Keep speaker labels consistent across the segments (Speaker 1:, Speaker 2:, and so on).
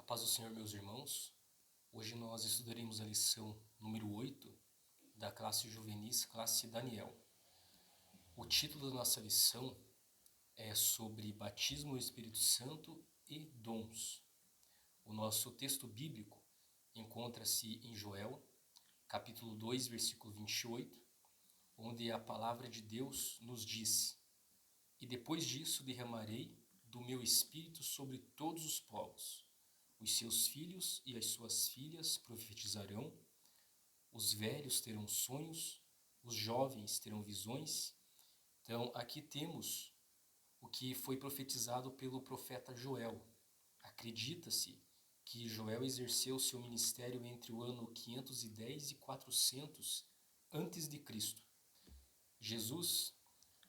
Speaker 1: paz do Senhor, meus irmãos. Hoje nós estudaremos a lição número 8 da classe juvenis, classe Daniel. O título da nossa lição é sobre batismo no Espírito Santo e dons. O nosso texto bíblico encontra-se em Joel, capítulo 2, versículo 28, onde a palavra de Deus nos diz: "E depois disso derramarei do meu espírito sobre todos os povos. Os seus filhos e as suas filhas profetizarão, os velhos terão sonhos, os jovens terão visões." Então, aqui temos o que foi profetizado pelo profeta Joel. Acredita-se que Joel exerceu seu ministério entre o ano 510 e 400 antes de Cristo. Jesus,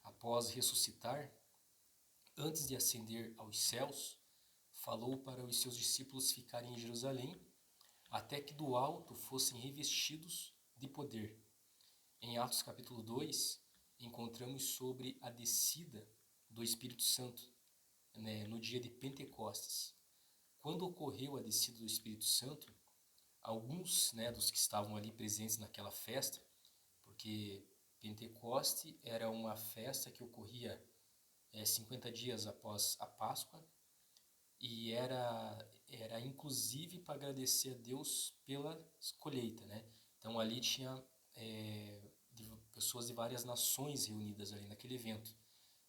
Speaker 1: após ressuscitar, antes de ascender aos céus, falou para os seus discípulos ficarem em Jerusalém até que do alto fossem revestidos de poder. Em Atos capítulo 2, encontramos sobre a descida do Espírito Santo, no dia de Pentecostes. Quando ocorreu a descida do Espírito Santo, alguns dos que estavam ali presentes naquela festa, porque Pentecoste era uma festa que ocorria 50 dias após a Páscoa, e era inclusive para agradecer a Deus pela colheita, Então ali tinha pessoas de várias nações reunidas ali naquele evento.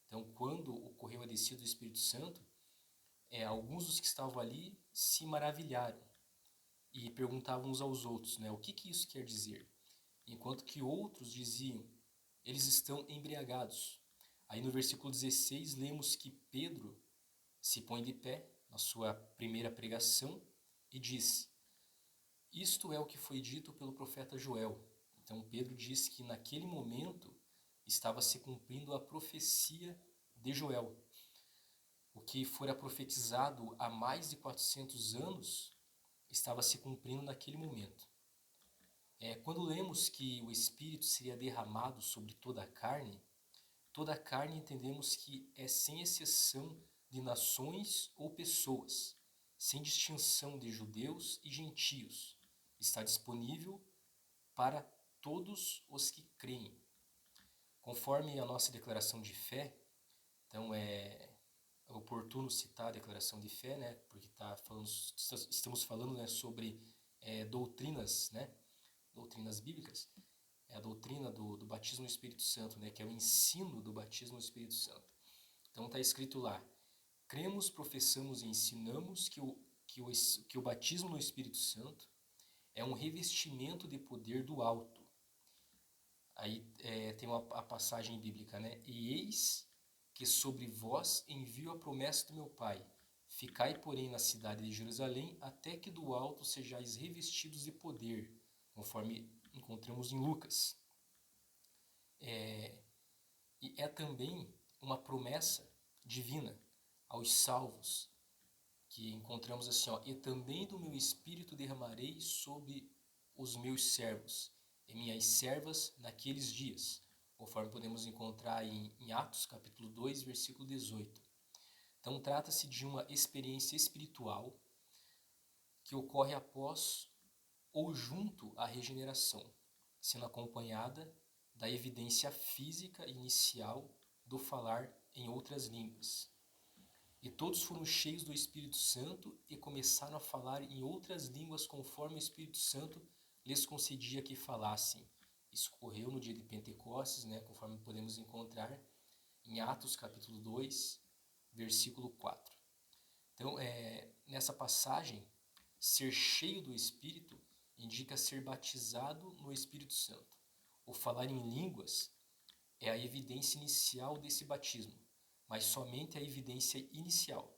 Speaker 1: Então, quando ocorreu a descida do Espírito Santo, alguns dos que estavam ali se maravilharam e perguntavam uns aos outros, o que isso quer dizer? Enquanto que outros diziam: eles estão embriagados. Aí no versículo 16 lemos que Pedro se põe de pé na sua primeira pregação e diz: "Isto é o que foi dito pelo profeta Joel." Então Pedro diz que naquele momento estava se cumprindo a profecia de Joel. O que fora profetizado há mais de 400 anos estava se cumprindo naquele momento. Quando lemos que o Espírito seria derramado sobre toda a carne entendemos que é sem exceção de nações ou pessoas, sem distinção de judeus e gentios. Está disponível para todos os que creem. Conforme a nossa declaração de fé, então é oportuno citar a declaração de fé, porque estamos falando sobre doutrinas, doutrinas bíblicas. É a doutrina do batismo no Espírito Santo, que é o ensino do batismo no Espírito Santo. Então está escrito lá: cremos, professamos e ensinamos que o batismo no Espírito Santo é um revestimento de poder do alto. Aí tem a passagem bíblica, "E eis que sobre vós envio a promessa do meu Pai. Ficai, porém, na cidade de Jerusalém, até que do alto sejais revestidos de poder", conforme encontramos em Lucas. E é também uma promessa divina aos salvos, que encontramos assim: "E também do meu espírito derramarei sobre os meus servos e minhas servas naqueles dias", conforme podemos encontrar em Atos capítulo 2, versículo 18. Então trata-se de uma experiência espiritual que ocorre após ou junto à regeneração, sendo acompanhada da evidência física inicial do falar em outras línguas. "E todos foram cheios do Espírito Santo e começaram a falar em outras línguas conforme o Espírito Santo lhes concedia que falassem." Isso ocorreu no dia de Pentecostes, conforme podemos encontrar em Atos capítulo 2, versículo 4. Então, nessa passagem, ser cheio do Espírito indica ser batizado no Espírito Santo. O falar em línguas é a evidência inicial desse batismo, mas somente a evidência inicial,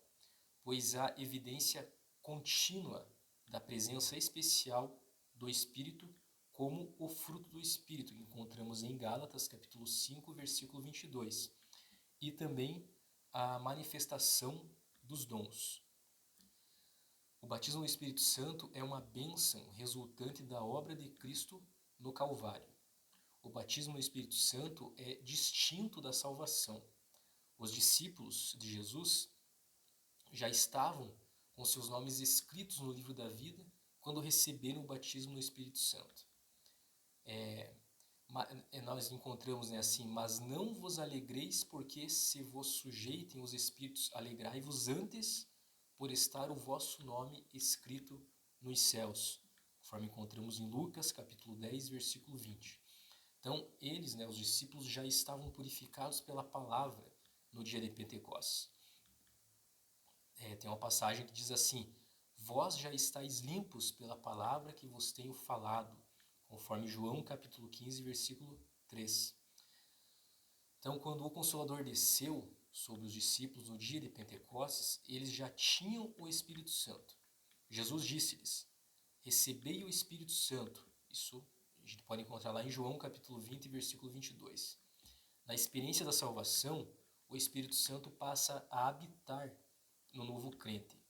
Speaker 1: pois há evidência contínua da presença especial do Espírito como o fruto do Espírito, que encontramos em Gálatas capítulo 5, versículo 22, e também a manifestação dos dons. O batismo no Espírito Santo é uma bênção resultante da obra de Cristo no Calvário. O batismo no Espírito Santo é distinto da salvação. Os discípulos de Jesus já estavam com seus nomes escritos no livro da vida, quando receberam o batismo no Espírito Santo. Nós encontramos, né, assim, mas não vos alegreis, porque se vos sujeitem os Espíritos, alegrai-vos antes por estar o vosso nome escrito nos céus, conforme encontramos em Lucas, capítulo 10, versículo 20. Então, eles, né, os discípulos, já estavam purificados pela palavra no dia de Pentecostes. Tem uma passagem que diz assim: vós já estáis limpos pela palavra que vos tenho falado, conforme João capítulo 15, versículo 3. Então, quando o Consolador desceu sobre os discípulos no dia de Pentecostes, eles já tinham o Espírito Santo. Jesus disse-lhes: recebei o Espírito Santo. Isso a gente pode encontrar lá em João capítulo 20, versículo 22. Na experiência da salvação, o Espírito Santo passa a habitar no novo crente.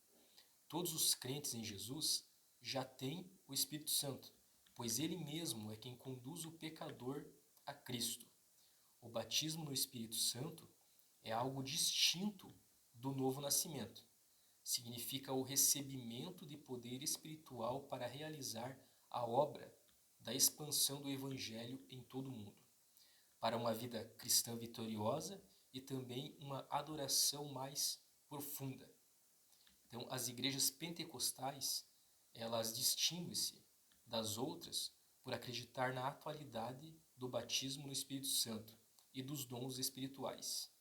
Speaker 1: Todos os crentes em Jesus já têm o Espírito Santo, pois ele mesmo é quem conduz o pecador a Cristo. O batismo no Espírito Santo é algo distinto do novo nascimento. Significa o recebimento de poder espiritual para realizar a obra da expansão do Evangelho em todo o mundo, para uma vida cristã vitoriosa e também uma adoração mais profunda. Então, as igrejas pentecostais, elas distinguem-se das outras por acreditar na atualidade do batismo no Espírito Santo e dos dons espirituais.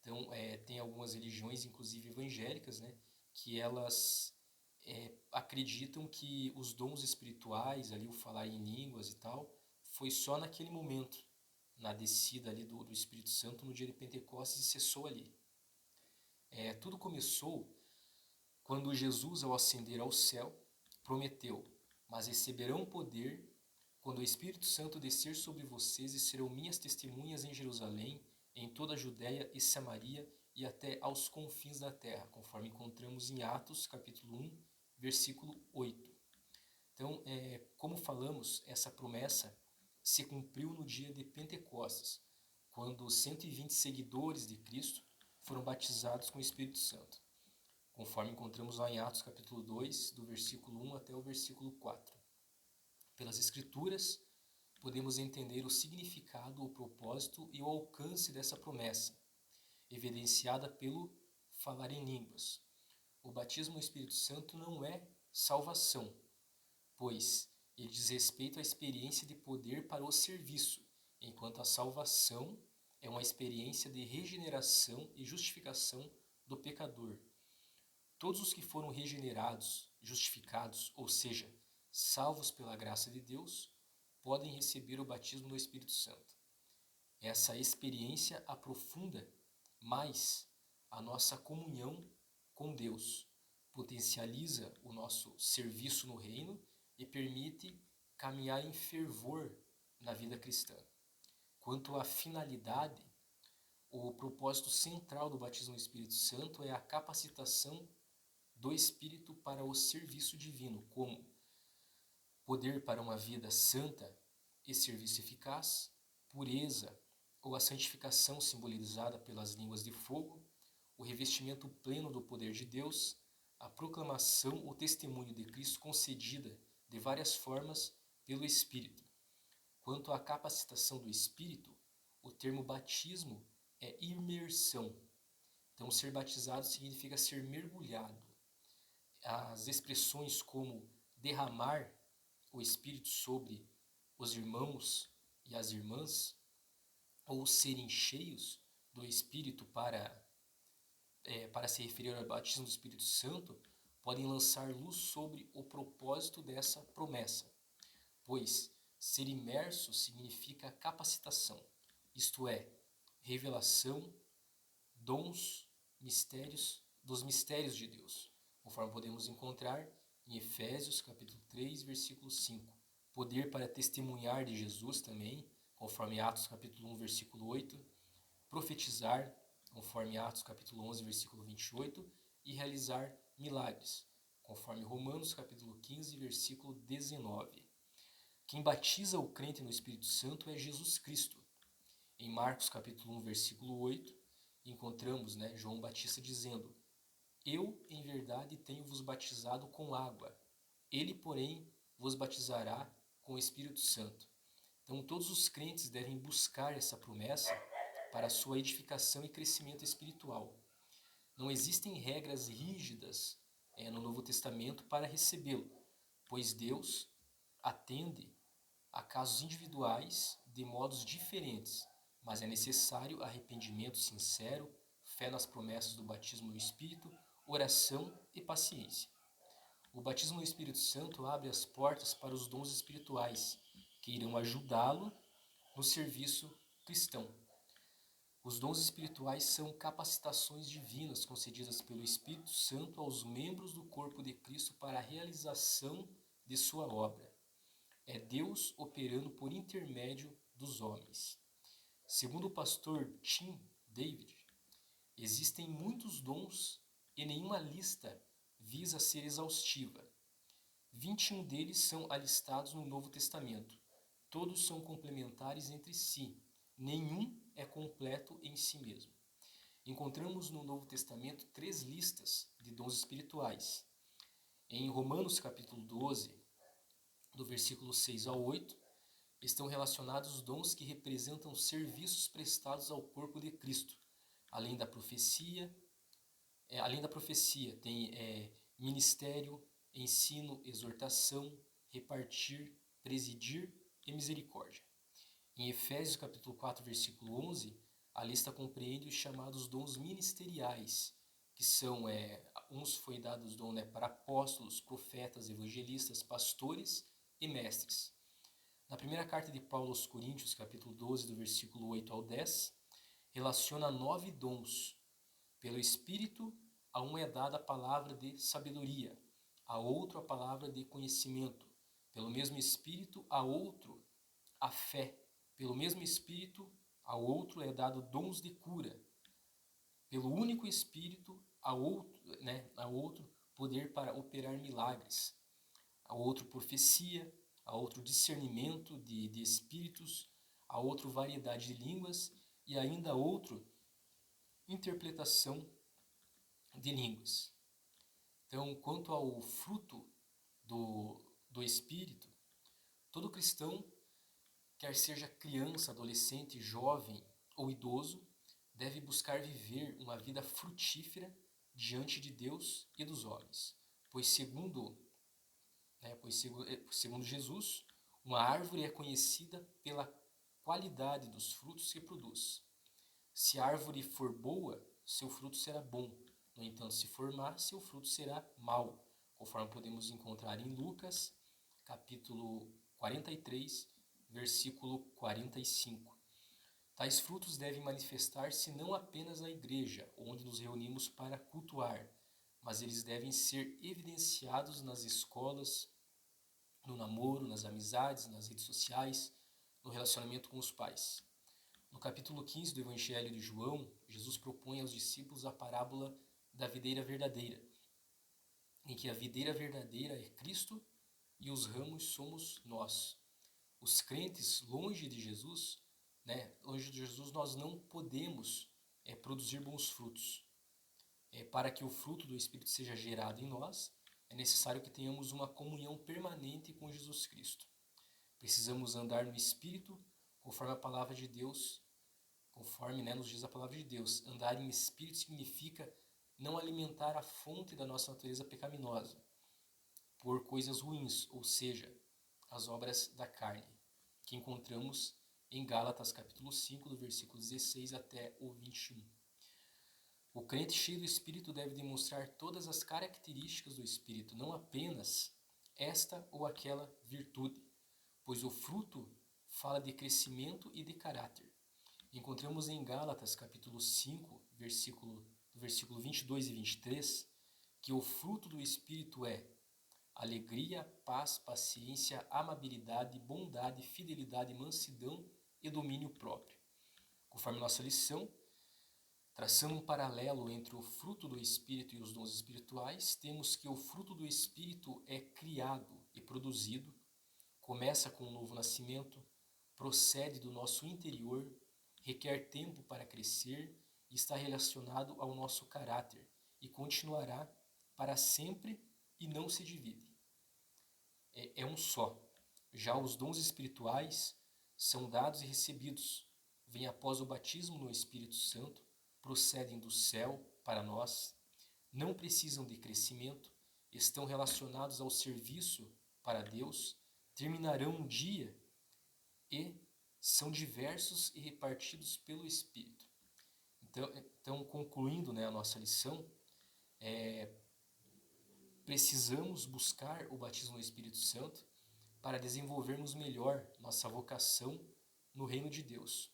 Speaker 1: Então, tem algumas religiões, inclusive evangélicas, né, que elas acreditam que os dons espirituais, ali o falar em línguas e tal, foi só naquele momento, na descida ali do Espírito Santo no dia de Pentecostes, e cessou ali. Tudo começou quando Jesus, ao ascender ao céu, prometeu: mas receberão poder quando o Espírito Santo descer sobre vocês, e serão minhas testemunhas em Jerusalém, em toda a Judéia e Samaria e até aos confins da terra, conforme encontramos em Atos capítulo 1, versículo 8. Então, como falamos, essa promessa se cumpriu no dia de Pentecostes, quando 120 seguidores de Cristo foram batizados com o Espírito Santo, conforme encontramos lá em Atos capítulo 2, do versículo 1 até o versículo 4. Pelas Escrituras, podemos entender o significado, o propósito e o alcance dessa promessa, evidenciada pelo falar em línguas. O batismo no Espírito Santo não é salvação, pois ele diz respeito à experiência de poder para o serviço, enquanto a salvação é uma experiência de regeneração e justificação do pecador. Todos os que foram regenerados, justificados, ou seja, salvos pela graça de Deus, podem receber o batismo do Espírito Santo. Essa experiência aprofunda mais a nossa comunhão com Deus, potencializa o nosso serviço no reino e permite caminhar em fervor na vida cristã. Quanto à finalidade, o propósito central do batismo no Espírito Santo é a capacitação do Espírito para o serviço divino, como poder para uma vida santa e serviço eficaz, pureza ou a santificação simbolizada pelas línguas de fogo, o revestimento pleno do poder de Deus, a proclamação ou testemunho de Cristo concedida de várias formas pelo Espírito. Quanto à capacitação do Espírito, o termo batismo é imersão. Então, ser batizado significa ser mergulhado. As expressões como derramar o Espírito sobre os irmãos e as irmãs, ou serem cheios do Espírito para se referir ao batismo do Espírito Santo, podem lançar luz sobre o propósito dessa promessa, pois ser imerso significa capacitação, isto é, revelação, dons, mistérios dos mistérios de Deus, conforme podemos encontrar em Efésios capítulo 3, versículo 5. Poder para testemunhar de Jesus também, conforme Atos capítulo 1, versículo 8. Profetizar, conforme Atos capítulo 11, versículo 28. E realizar milagres, conforme Romanos capítulo 15, versículo 19. Quem batiza o crente no Espírito Santo é Jesus Cristo. Em Marcos capítulo 1, versículo 8, encontramos João Batista dizendo: Eu, em verdade, tenho-vos batizado com água. Ele, porém, vos batizará com o Espírito Santo. Então, todos os crentes devem buscar essa promessa para a sua edificação e crescimento espiritual. Não existem regras rígidas no Novo Testamento para recebê-lo, pois Deus atende a casos individuais de modos diferentes, mas é necessário arrependimento sincero, fé nas promessas do batismo no Espírito, oração e paciência. O batismo no Espírito Santo abre as portas para os dons espirituais, que irão ajudá-lo no serviço cristão. Os dons espirituais são capacitações divinas concedidas pelo Espírito Santo aos membros do corpo de Cristo para a realização de sua obra. É Deus operando por intermédio dos homens. Segundo o pastor Tim David, existem muitos dons e nenhuma lista visa ser exaustiva. 21 deles são alistados no Novo Testamento. Todos são complementares entre si. Nenhum é completo em si mesmo. Encontramos no Novo Testamento 3 listas de dons espirituais. Em Romanos capítulo 12, do versículo 6 ao 8, estão relacionados os dons que representam serviços prestados ao corpo de Cristo. Além da profecia, tem ministério, ensino, exortação, repartir, presidir e misericórdia. Em Efésios capítulo 4, versículo 11, a lista compreende os chamados dons ministeriais, que são, uns foi dado os dons para apóstolos, profetas, evangelistas, pastores e mestres. Na primeira carta de Paulo aos Coríntios, capítulo 12, do versículo 8 ao 10, relaciona 9 dons. Pelo Espírito, a um é dada a palavra de sabedoria, a outro a palavra de conhecimento. Pelo mesmo Espírito, a outro a fé. Pelo mesmo Espírito, a outro é dado dons de cura. Pelo único Espírito, a outro poder para operar milagres. A outro profecia, a outro discernimento de espíritos, a outro variedade de línguas e ainda a outro interpretação de línguas. Então, quanto ao fruto do Espírito, todo cristão, quer seja criança, adolescente, jovem ou idoso, deve buscar viver uma vida frutífera diante de Deus e dos homens. Pois segundo Jesus, uma árvore é conhecida pela qualidade dos frutos que produz. Se a árvore for boa, seu fruto será bom. No entanto, se for má, seu fruto será mau, conforme podemos encontrar em Lucas, capítulo 43, versículo 45. Tais frutos devem manifestar-se não apenas na igreja, onde nos reunimos para cultuar, mas eles devem ser evidenciados nas escolas, no namoro, nas amizades, nas redes sociais, no relacionamento com os pais. No capítulo 15 do Evangelho de João, Jesus propõe aos discípulos a parábola da videira verdadeira, em que a videira verdadeira é Cristo e os ramos somos nós. Os crentes longe de Jesus, nós não podemos produzir bons frutos. Para que o fruto do Espírito seja gerado em nós, é necessário que tenhamos uma comunhão permanente com Jesus Cristo. Precisamos andar no Espírito, conforme a palavra de Deus, nos diz a palavra de Deus. Andar em Espírito significa não alimentar a fonte da nossa natureza pecaminosa por coisas ruins, ou seja, as obras da carne, que encontramos em Gálatas capítulo 5, do versículo 16 até o 21. O crente cheio do Espírito deve demonstrar todas as características do Espírito, não apenas esta ou aquela virtude, pois o fruto fala de crescimento e de caráter. Encontramos em Gálatas capítulo 5, versículo 22 e 23, que o fruto do Espírito é alegria, paz, paciência, amabilidade, bondade, fidelidade, mansidão e domínio próprio. Conforme nossa lição, traçando um paralelo entre o fruto do Espírito e os dons espirituais, temos que o fruto do Espírito é criado e produzido, começa com um novo nascimento, procede do nosso interior, requer tempo para crescer e está relacionado ao nosso caráter e continuará para sempre e não se divide. É um só. Já os dons espirituais são dados e recebidos, vêm após o batismo no Espírito Santo, procedem do céu para nós, não precisam de crescimento, estão relacionados ao serviço para Deus, terminarão um dia e são diversos e repartidos pelo Espírito. Então concluindo, né, a nossa lição, precisamos buscar o batismo no Espírito Santo para desenvolvermos melhor nossa vocação no reino de Deus.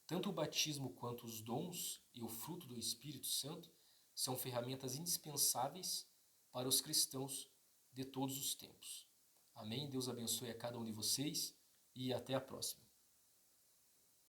Speaker 1: Tanto o batismo quanto os dons e o fruto do Espírito Santo são ferramentas indispensáveis para os cristãos de todos os tempos. Amém? Deus abençoe a cada um de vocês e até a próxima.